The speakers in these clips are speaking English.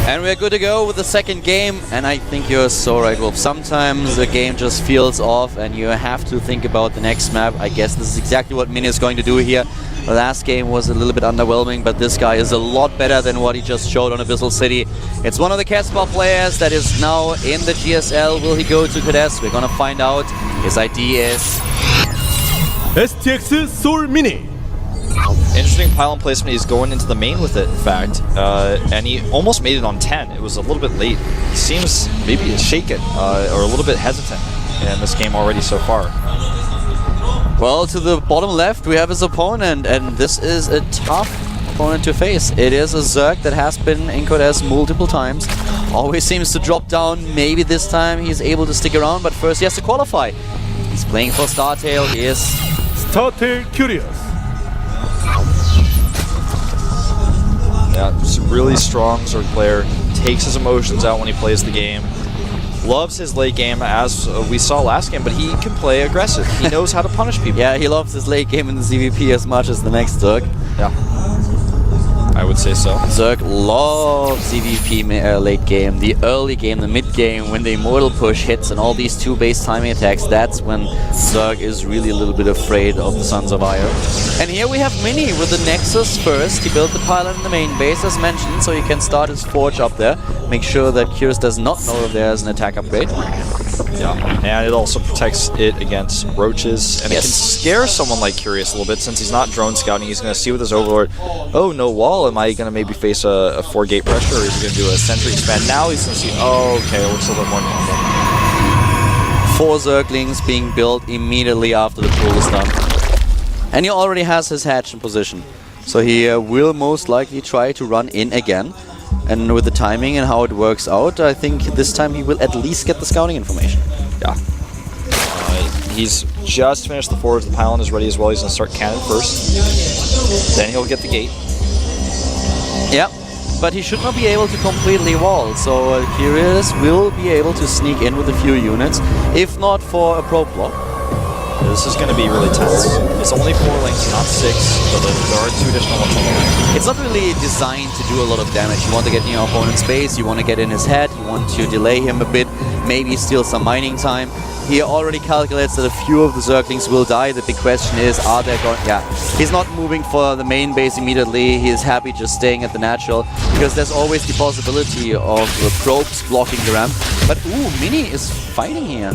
And we're good to go with the second game, and I think you're so right, Wolf. Sometimes the game just feels off and you have to think about the next map. I guess this is exactly what Mini is going to do here. The last game was a little bit underwhelming, but this guy is a lot better than what he just showed on Abyssal City. It's one of the Casper players that is now in the GSL. Will he go to Codes? We're gonna find out. His ID is STX Soul Mini. Interesting pylon placement. He's going into the main with it, in fact. And he almost made it on 10. It was a little bit late. He seems maybe shaken or a little bit hesitant in this game already so far. Well, to the bottom left we have his opponent, and this is a tough opponent to face. It is a Zerg that has been in Codes multiple times. Always seems to drop down. Maybe this time he's able to stick around, but first he has to qualify. He's playing for StarTale. He is StarTale Curious. Yeah, it's a really strong Zerg player. Takes his emotions out when he plays the game. Loves his late game, as we saw last game, but he can play aggressive. He knows how to punish people. Yeah, he loves his late game in the CVP as much as the next Zerg. Yeah, I would say so. Zerg loves CVP late game, the early game, the mid game, when the Immortal push hits and all these two base timing attacks. That's when Zerg is really a little bit afraid of the Sons of Io. And here we have Mini with the Nexus first. He built the pylon in the main base as mentioned, so he can start his Forge up there. Make sure that Curious does not know that there's an attack upgrade. Yeah, and it also protects it against roaches, and it can scare someone like Curious a little bit since he's not drone scouting. He's going to see with his Overlord, oh, no wall, am I going to maybe face a 4-gate pressure, or is he going to do a sentry expand? Now he's going to see, oh, okay, it looks a little more normal. 4 Zerglings being built immediately after the pull is done. And he already has his hatch in position, so he will most likely try to run in again. And with the timing and how it works out, I think this time he will at least get the scouting information. Yeah. He's just finished the forge. The pylon is ready as well. He's going to start cannon first. Then he'll get the gate. Yeah, but he should not be able to completely wall. So Curious will be able to sneak in with a few units, if not for a probe block. This is going to be really tense. It's only 4 links, not 6, but there are 2 additional ones on there. It's not really designed to do a lot of damage. You want to get in your opponent's space, you want to get in his head, you want to delay him a bit, maybe steal some mining time. He already calculates that a few of the Zerglings will die. The big question is, are they going... Yeah, he's not moving for the main base immediately. He is happy just staying at the natural, because there's always the possibility of the probes blocking the ramp. But ooh, Mini is fighting here.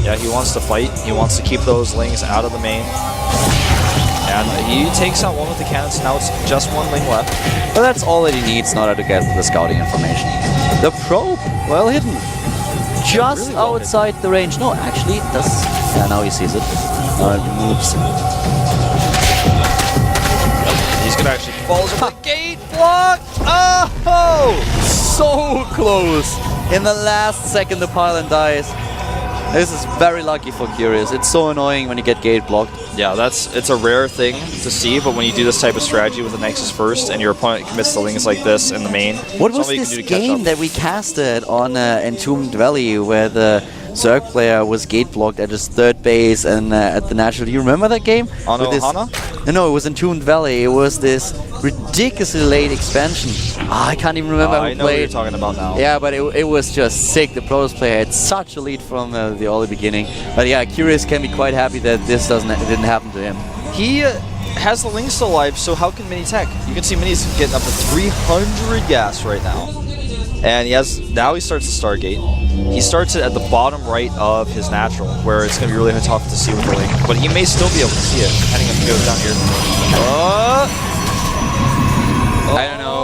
Yeah, he wants to fight. He wants to keep those lings out of the main. And he takes out one with the cannons. Now it's just 1 ling left. But that's all that he needs in order to get the scouting information. The probe, well hidden. Just really well outside the range. No, actually, that's... Yeah, now he sees it. Now it moves. He's going to actually fall over the gate block. Oh! So close. In the last second, the pylon dies. This is very lucky for Curious. It's so annoying when you get gate blocked. Yeah, it's a rare thing to see, but when you do this type of strategy with the Nexus first and your opponent commits to lings like this in the main, what was this game that we casted on Entombed Valley where the Zerg player was gate blocked at his 3rd base and at the natural? Do you remember that game? Hana? No, it was Entombed Valley. It was this ridiculously late expansion. I can't even remember who I know what you're talking about now. Yeah, but it was just sick. The Protoss player had such a lead from the early beginning. But yeah, Curious can be quite happy that this didn't happen to him. He has the Ling still alive, so how can Mini tech? You can see Mini's getting up to 300 gas right now. And now he starts the Stargate. He starts it at the bottom right of his natural, where it's going to be really tough to see with the Ling. But he may still be able to see it, depending if he goes down here. I don't know.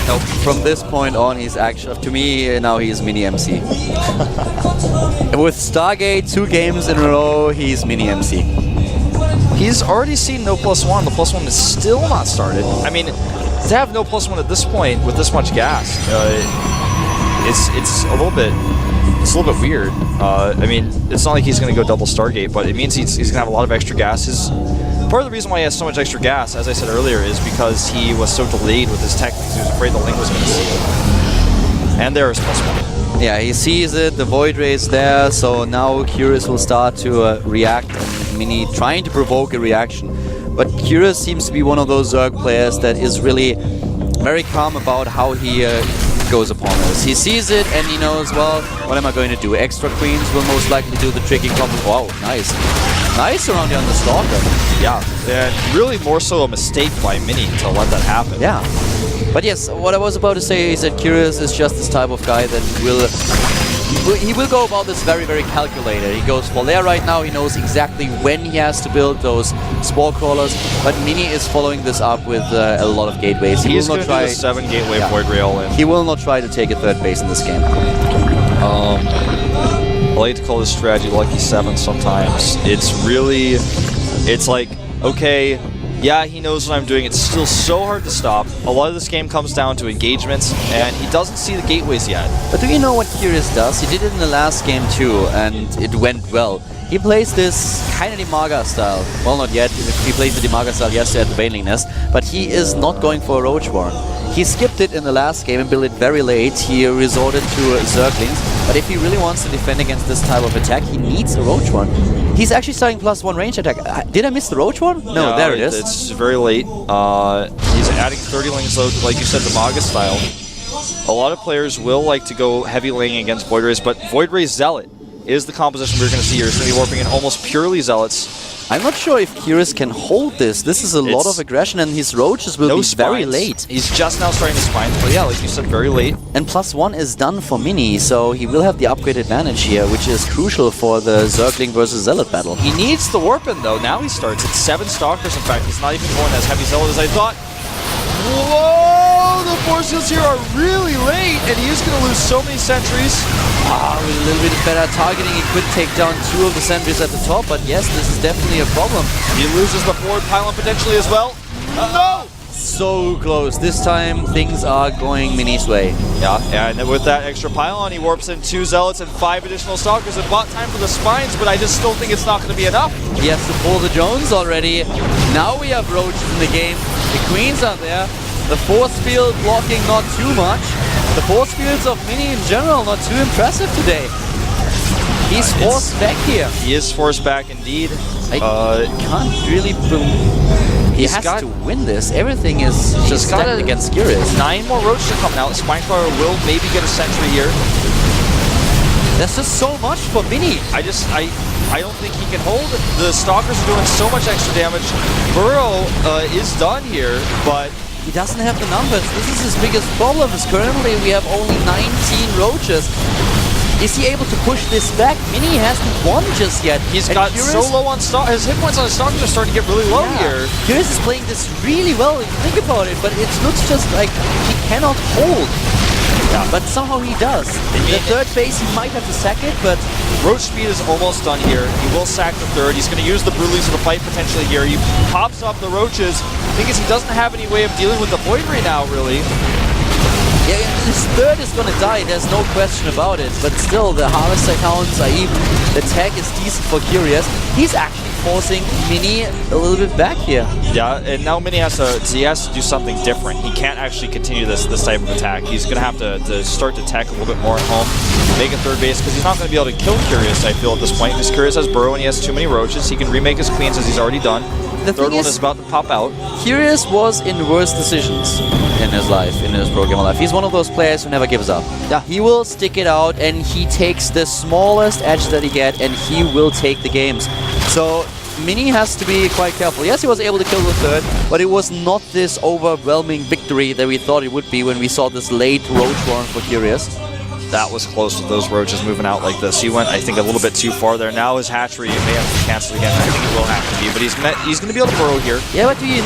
Nope. From this point on, he's actually, to me, now he's Mini MC. With Stargate 2 games in a row, he's Mini MC. He's already seen no +1. The +1 is still not started. I mean, to have no +1 at this point with this much gas, it's a little bit weird. I mean, it's not like he's going to go double Stargate, but it means he's going to have a lot of extra gas. Part of the reason why he has so much extra gas, as I said earlier, is because he was so delayed with his tech because he was afraid the Ling was going to see it. And there is +1. Yeah, he sees it, the Void Ray is there, so now Curious will start to react, and Mini trying to provoke a reaction. But Curious seems to be one of those Zerg players that is really very calm about how he goes upon this. He sees it and he knows, well, what am I going to do? Extra queens will most likely do the tricky combo. Wow, nice. Nice around here on the Stalker. Yeah, and really more so a mistake by Mini to let that happen. Yeah. But yes, what I was about to say is that Curious is just this type of guy that he will go about this very, very calculated. He goes for lair right now. He knows exactly when he has to build those spore crawlers. But Mini is following this up with a lot of gateways. He's going to do a 7 gateway void rail. And he will not try to take a third base in this game. I like to call this strategy Lucky 7 sometimes. It's really, it's like, okay, yeah, he knows what I'm doing. It's still so hard to stop. A lot of this game comes down to engagements, and he doesn't see the gateways yet. But do you know what Curious does? He did it in the last game too, and it went well. He plays this kind of Dimaga style. Well, not yet. He plays the Dimaga style yesterday at the Baneling Nest, but he is not going for a Roach Warren. He skipped it in the last game and built it very late. He resorted to Zerglings, but if he really wants to defend against this type of attack, he needs a Roach Warren. He's actually starting +1 range attack. Did I miss the Roach Warren? No, yeah, there it is. It's very late. He's adding 30 lanes, though, like you said, Dimaga style. A lot of players will like to go heavy laning against Void Rays, but Void Ray Zealot is the composition we're going to see here. It's going to be warping in almost purely Zealots. I'm not sure if Curious can hold this. This is a lot of aggression, and his Roaches will be very late. He's just now starting to spines, but yeah, like you said, very late. And +1 is done for Mini, so he will have the upgrade advantage here, which is crucial for the Zergling versus Zealot battle. He needs the warp in, though. Now he starts at 7 Stalkers, in fact. He's not even going as heavy Zealot as I thought. Whoa! The force fields here are really late, and he is going to lose so many sentries. With a little bit better targeting, he could take down 2 of the sentries at the top, but yes, this is definitely a problem. He loses the forward pylon potentially as well. No! So close. This time, things are going Mini's way. Yeah, and with that extra pylon, he warps in 2 Zealots and 5 additional Stalkers. It bought time for the spines, but I just still think it's not going to be enough. He has to pull the Jones already. Now we have Roaches in the game. The Queens are there. The force field blocking not too much. The force fields of Mini in general not too impressive today. He's forced back here. He is forced back indeed. I can't really He has to win this. Everything is just stacked against Curious. 9 more Roaches to come now. Spinecrawler will maybe get a sentry here. That's just so much for Mini. I don't think he can hold it. The Stalkers are doing so much extra damage. Burrow is done here, but he doesn't have the numbers. This is his biggest problem. Is currently we have only 19 Roaches. Is he able to push this back? Mini hasn't won just yet. He's got so low on stock. His hit points on his Stalkers are starting to get really low here. Curious is playing this really well if you think about it, but it looks just like he cannot hold. Yeah, but somehow he does. The third base, he might have to sack it, but Roach speed is almost done here. He will sack the third. He's going to use the Bruleys for the fight potentially here. He pops up the Roaches. The thing is, he doesn't have any way of dealing with the Void Ray now, really. Yeah, his third is going to die, there's no question about it. But still, the Harvester counts are even. The tag is decent for Curious. He's actually forcing Mini a little bit back here. Yeah, and now Mini has to do something different. He can't actually continue this type of attack. He's going to have to start to tech a little bit more at home, make a third base, because he's not going to be able to kill Curious, I feel, at this point. Because Curious has Burrow and he has too many Roaches. He can remake his Queens as he's already done. The third one is about to pop out. Curious was in worse decisions in his life, in his pro gamer life. He's one of those players who never gives up. Yeah, he will stick it out and he takes the smallest edge that he gets and he will take the games. So Mini has to be quite careful. Yes, he was able to kill the third, but it was not this overwhelming victory that we thought it would be when we saw this late Roach Warren for Curious. That was close with those Roaches moving out like this. He went, I think, a little bit too far there. Now his hatchery may have to cancel again. I think it will have to be, but he's going to be able to burrow here. Yeah, but do you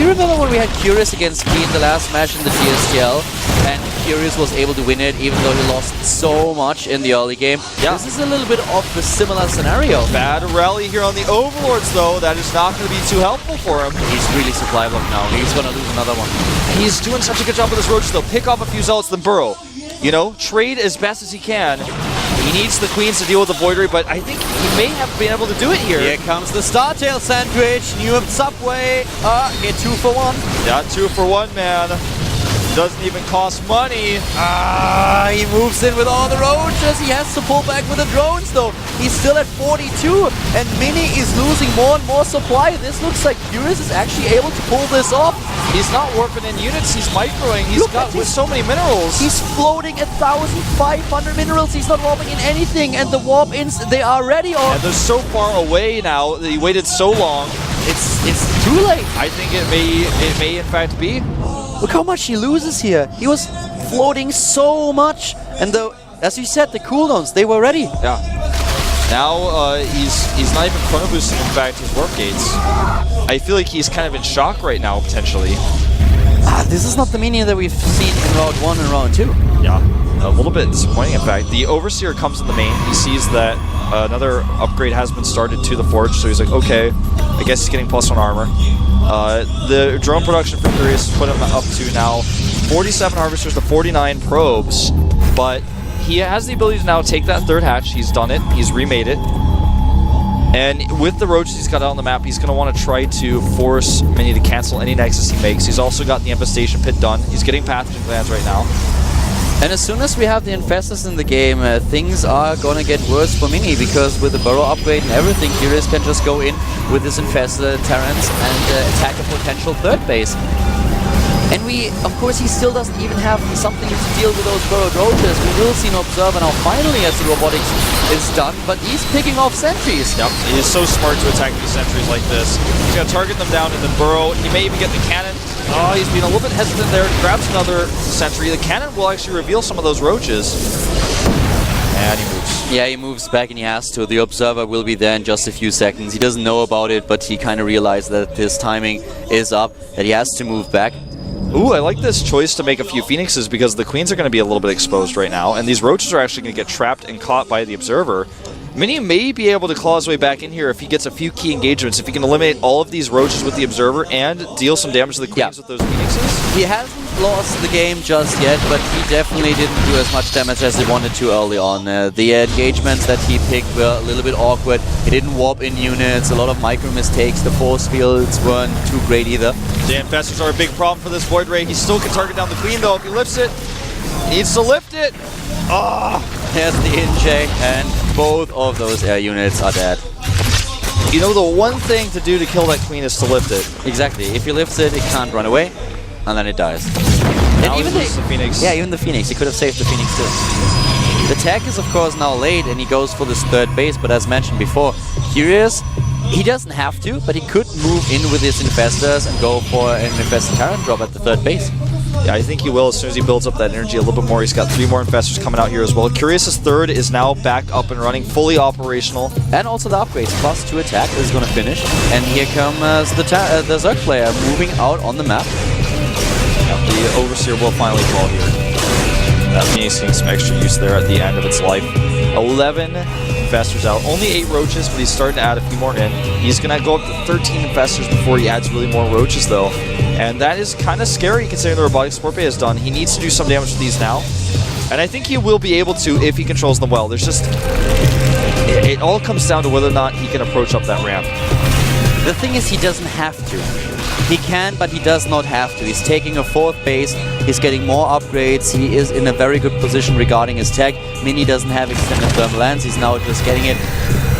remember when we had Curious against Key in the last match in the GSL, and Curious was able to win it even though he lost so much in the early game? Yeah. This is a little bit of a similar scenario. Bad rally here on the Overlords, though. That is not going to be too helpful for him. He's really supply blocked now. He's going to lose another one. He's doing such a good job with his Roaches, though. Pick off a few Zealots, then burrow. You know, trade as best as he can. He needs the Queens to deal with the Void Ray, but I think he may have been able to do it here. Here comes the Startail Sandwich. New Subway. Get 2 for 1. Yeah, 2 for 1, man. Doesn't even cost money. He moves in with all the roaches. He has to pull back with the drones though. He's still at 42 and Mini is losing more and more supply. This looks like Furious is actually able to pull this off. He's not warping in units, he's microing. He's got with so many minerals. He's floating 1,500 minerals. He's not warping in anything and the warp-ins, they are ready. And they're so far away now that he waited so long. It's too late. I think it may in fact be. Look how much he loses here. He was floating so much. And as you said, the cooldowns, they were ready. Yeah. Now he's not even chrono boosting, in fact, his warp gates. I feel like he's kind of in shock right now, potentially. This is not the Mini that we've seen in round 1 and round 2. Yeah, a little bit disappointing, in fact. The Overseer comes in the main. He sees that another upgrade has been started to the Forge, so he's like, okay, I guess he's getting +1 armor. The drone production for Furious put him up to now 47 Harvesters to 49 Probes, but he has the ability to now take that third hatch. He's done it. He's remade it. And with the roaches he's got out on the map, he's going to want to try to force Mini to cancel any Nexus he makes. He's also got the Infestation Pit done. He's getting Pathogen Glands right now. And as soon as we have the Infestors in the game, things are gonna get worse for Mini, because with the Burrow upgrade and everything, Furious can just go in with his Infestor Terrans and attack a potential third base. And of course, he still doesn't even have something to deal with those Burrowed roaches. We will see an Observer now finally as the robotics is done, but he's picking off sentries. Yep, he is so smart to attack these sentries like this. He's gonna target them down and then burrow. He may even get the cannon. Oh, he's being a little bit hesitant there. Grabs another sentry. The cannon will actually reveal some of those roaches. And he moves. Yeah, he moves back and he has to. The Observer will be there in just a few seconds. He doesn't know about it, but he kind of realized that his timing is up, that he has to move back. Ooh, I like this choice to make a few Phoenixes because the Queens are going to be a little bit exposed right now, and these roaches are actually going to get trapped and caught by the Observer. Mini may be able to claw his way back in here if he gets a few key engagements, if he can eliminate all of these roaches with the Observer and deal some damage to the Queens with those Phoenixes. He hasn't lost the game just yet, but he definitely didn't do as much damage as he wanted to early on. The engagements that he picked were a little bit awkward. He didn't warp in units, a lot of micro mistakes, the force fields weren't too great either. The Infestors are a big problem for this Void Ray. He still can target down the Queen though if he lifts it. He needs to lift it. There's the Inject, and both of those air units are dead. You know, the one thing to do to kill that Queen is to lift it. Exactly. If he lifts it, it can't run away, and then it dies. Now and even the Phoenix. Yeah, even the Phoenix. He could have saved the Phoenix too. The tech is of course now late, and he goes for this third base, but as mentioned before, Furious, he doesn't have to, but he could move in with his Infestors and go for an Infestor Terran drop at the third base. Yeah, I think he will as soon as he builds up that energy a little bit more. He's got 3 more Infestors coming out here as well. Curious's third is now back up and running, fully operational. And also the upgrades, +2 attack is going to finish. And here comes the Zerg player moving out on the map. Yeah, the Overseer will finally fall here. That means seeing some extra use there at the end of its life. 11 Infestors out. Only 8 roaches, but he's starting to add a few more in. He's going to go up to 13 Infestors before he adds really more roaches, though. And that is kind of scary considering the Robotic Support Bay is done. He needs to do some damage with these now. And I think he will be able to if he controls them well. There's just... It all comes down to whether or not he can approach up that ramp. The thing is, he doesn't have to. He can, but he does not have to. He's taking a 4th base, he's getting more upgrades, he is in a very good position regarding his tech. Mini doesn't have extended thermal lens, he's now just getting it.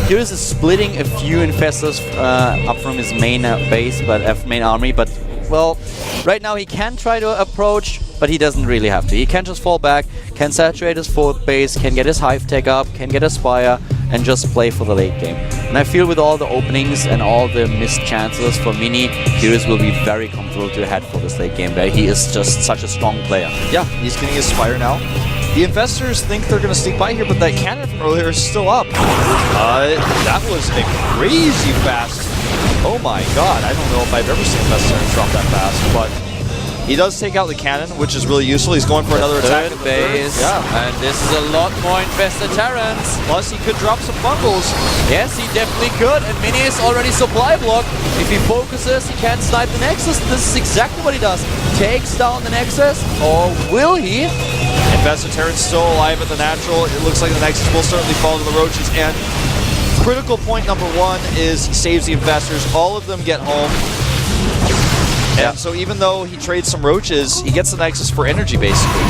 Furious is splitting a few Infestors up from his main base, but main army, but well, right now he can try to approach, but he doesn't really have to. He can just fall back, can saturate his 4th base, can get his Hive Tech up, can get a Spire, and just play for the late game. And I feel with all the openings and all the missed chances for Mini, Furious will be very comfortable to head for this late game, where he is just such a strong player. Yeah, he's getting his Spire now. The Infestors think they're going to sneak by here, but that cannon from earlier is still up. That was a crazy fast. Oh my god, I don't know if I've ever seen Infestors drop that fast, but he does take out the cannon, which is really useful. He's going for another attack at the base. Yeah. And this is a lot more Infestor Terrans. Plus, he could drop some bundles. Yes, he definitely could. And Mini is already supply blocked. If he focuses, he can snipe the Nexus. This is exactly what he does. Takes down the Nexus, or will he? Infestor Terran's still alive at the natural. It looks like the Nexus will certainly fall to the roaches. And critical point number 1 is he saves the Infestors. All of them get home. And so even though he trades some roaches, he gets the Nexus for energy, basically.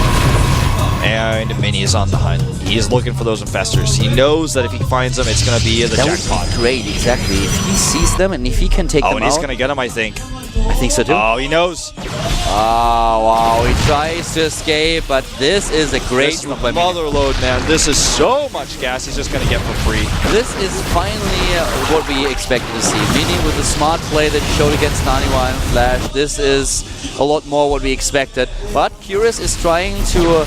And Mini is on the hunt. He is looking for those infestors. He knows that if he finds them, it's going to be the jackpot. Would be great, exactly. If he sees them and if he can take them out. Oh, and he's going to get them, I think. I think so too. Oh, he knows. Oh, wow. He tries to escape, but this is a great move by Mini. Mother load, man. This is so much gas he's just going to get for free. This is finally what we expected to see. Mini with the smart play that he showed against Naniwa and Flash. This is a lot more what we expected. But Curious is trying to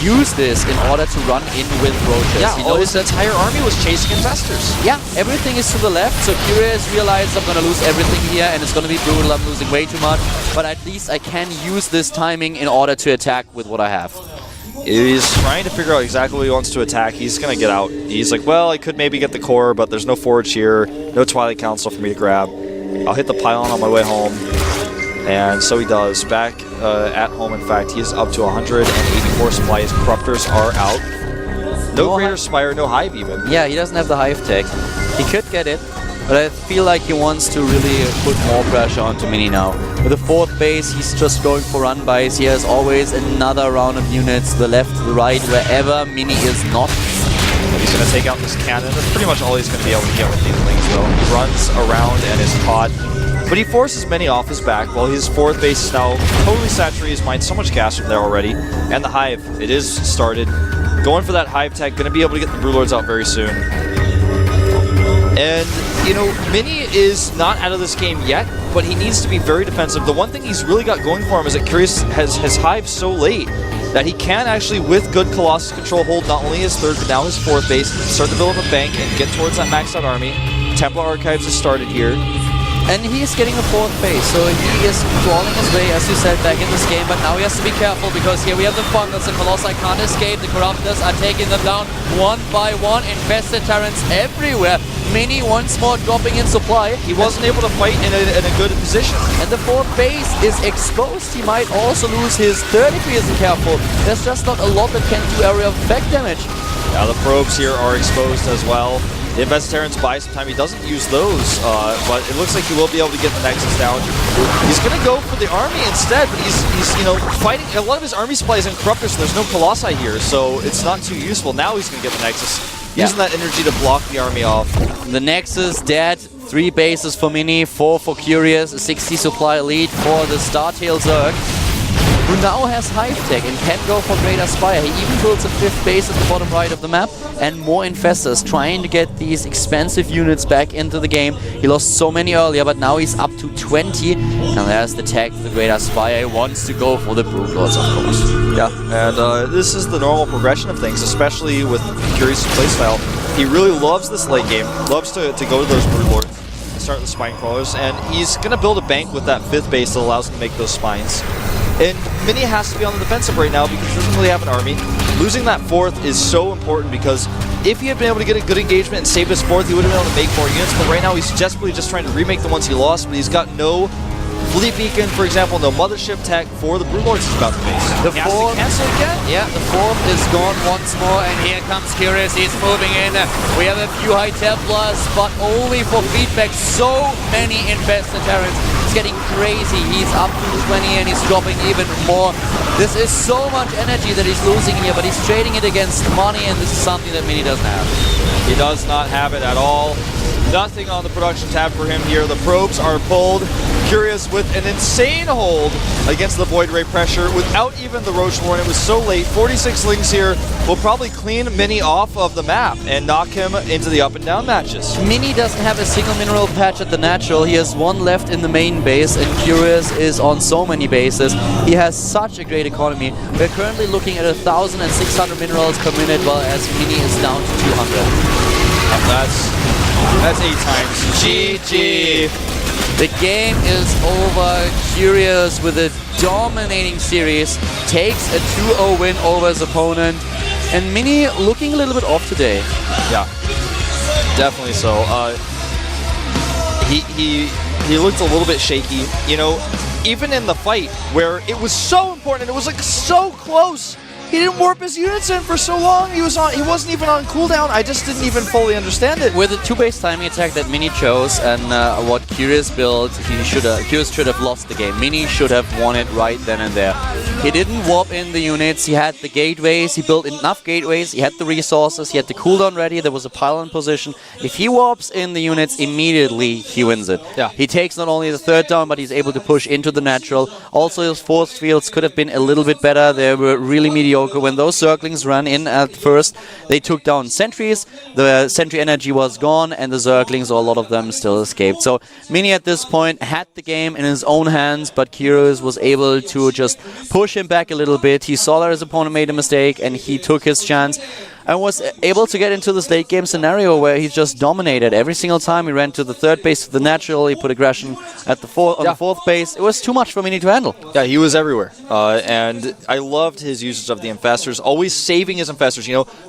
use this in order to run in with roaches. Yeah, he knows his entire army was chasing infestors. Yeah, everything is to the left, so Curious realized I'm going to lose everything here and it's going to be brutal, I'm losing way too much, but at least I can use this timing in order to attack with what I have. He's trying to figure out exactly what he wants to attack. He's going to get out. He's like, well, I could maybe get the core, but there's no forage here, no Twilight Council for me to grab. I'll hit the pylon on my way home. And so he does. Back at home, in fact, he is up to 184 supply. His Corruptors are out. No Greater Spire, no Hive even. Yeah, he doesn't have the Hive tech. He could get it, but I feel like he wants to really put more pressure onto Mini now. With the 4th base, he's just going for run buys. He has always another round of units, to the left, to the right, wherever Mini is not. He's going to take out this cannon. That's pretty much all he's going to be able to get with these things, though. He runs around and is caught. But he forces Mini off his back while his 4th base is now totally saturated. He's mined so much gas from there already. And the Hive, it is started. Going for that Hive tech, going to be able to get the Brewlords out very soon. And, you know, Mini is not out of this game yet, but he needs to be very defensive. The one thing he's really got going for him is that Curious has Hive so late that he can actually, with good Colossus control, hold not only his 3rd, but now his 4th base, start to build up a bank and get towards that maxed out army. Templar Archives has started here. And he is getting the 4th base, so he is crawling his way, as you said, back in this game. But now he has to be careful, because here we have the Fungus. The Colossi can't escape. The Corruptors are taking them down one by one. Infested Terrans everywhere. Mini once more dropping in supply. He wasn't able to fight in a good position. And the 4th base is exposed. He might also lose his 3rd if he isn't careful. There's just not a lot that can do area of effect damage. Yeah, the probes here are exposed as well. The Infested Terrans buy some time. He doesn't use those, but it looks like he will be able to get the Nexus down. He's going to go for the army instead, but he's you know, fighting. A lot of his army supply is in Corruptor, so there's no Colossi here, so it's not too useful. Now he's going to get the Nexus, using that energy to block the army off. The Nexus dead. 3 bases for Mini, 4 for Curious, a 60 supply lead for the Startail Zerg, who now has Hive Tech and can go for Greater Spire. He even builds a 5th base at the bottom right of the map, and more Infestors, trying to get these expensive units back into the game. He lost so many earlier, but now he's up to 20. And there's the tag for the Greater Spire. He wants to go for the Brewlords, of course. Yeah, and this is the normal progression of things, especially with Curious' playstyle. He really loves this late game, loves to go to those Brewlords, start the Spine Crawlers, and he's going to build a bank with that 5th base that allows him to make those spines. And Mini has to be on the defensive right now because he doesn't really have an army. Losing that 4th is so important because if he had been able to get a good engagement and save his 4th, he would have been able to make more units. But right now he's desperately just trying to remake the ones he lost, but he's got no Fleet Beacon, for example, no Mothership tech for the Brewlords he's about to face. The 4th, cancel again? Yeah, the 4th is gone once more, and here comes Curious. He's moving in. We have a few High Templars, but only for feedback. So many Infested Terrans. It's getting crazy. He's up to 20 and he's dropping even more. This is so much energy that he's losing here, but he's trading it against money, and this is something that Mini doesn't have. He does not have it at all. Nothing on the production tab for him here. The probes are pulled. Curious with an insane hold against the Void Ray pressure without even the Roach Lord. It was so late. 46 Lings here will probably clean Mini off of the map and knock him into the up and down matches. Mini doesn't have a single mineral patch at the natural. He has 1 left in the main base, and Curious is on so many bases. He has such a great economy. We're currently looking at 1,600 minerals per minute, while as Mini is down to 200. That's 8 times. GG. The game is over. Curious with a dominating series takes a 2-0 win over his opponent, and Mini looking a little bit off today. Yeah, definitely so. He looked a little bit shaky. You know, even in the fight where it was so important, it was like so close. He didn't warp his units in for so long. He wasn't even on cooldown. I just didn't even fully understand it. With the 2-base timing attack that Mini chose and what Curious built, Curious should have lost the game. Mini should have won it right then and there. He didn't warp in the units. He had the gateways. He built enough gateways. He had the resources. He had the cooldown ready. There was a pylon position. If he warps in the units immediately, he wins it. Yeah. He takes not only the third down, but he's able to push into the natural. Also, his force fields could have been a little bit better. They were really mediocre. When those Zerglings ran in at first, they took down sentries. The sentry energy was gone, and the Zerglings, or a lot of them, still escaped. So Mini at this point had the game in his own hands, but Curious was able to just push him back a little bit. He saw that his opponent made a mistake, and he took his chance and was able to get into this late game scenario where he just dominated. Every single time he ran to the third base of the natural, he put aggression at the the fourth base. It was too much for Mini to handle. Yeah, he was everywhere. And I loved his usage of the infestors, always saving his infestors,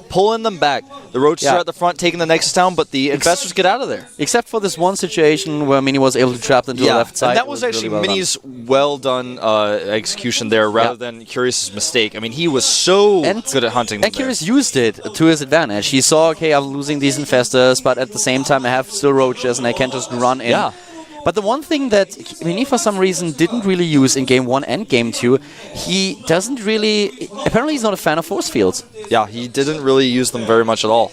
pulling them back. The roaches are at the front, taking the Nexus down, but the infestors get out of there. Except for this one situation where Mini was able to trap them to the left side. And that was actually really Mini's well done execution there rather than Curious's mistake. I mean, he was so good at hunting them. And Curious used it to his advantage. He saw, okay, I'm losing these infestors, but at the same time I have still roaches and I can just run in. Yeah. But the one thing that Mini for some reason didn't really use in Game 1 and Game 2, he doesn't really... Apparently he's not a fan of force fields. Yeah, he didn't really use them very much at all.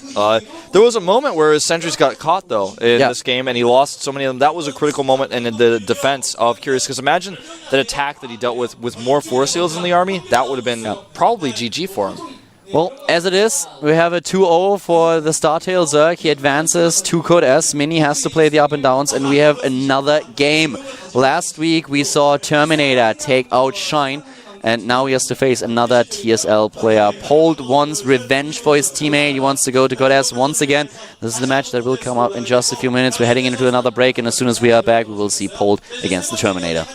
There was a moment where his sentries got caught, though, in this game, and he lost so many of them. That was a critical moment in the defense of Curious, because imagine that attack that he dealt with more force fields in the army. That would have been probably GG for him. Well, as it is, we have a 2-0 for the Startail Zerg. He advances to Code S. Mini has to play the up and downs, and we have another game. Last week, we saw Terminator take out Shine, and now he has to face another TSL player. Pold wants revenge for his teammate. He wants to go to Code S once again. This is the match that will come up in just a few minutes. We're heading into another break, and as soon as we are back, we will see Pold against the Terminator.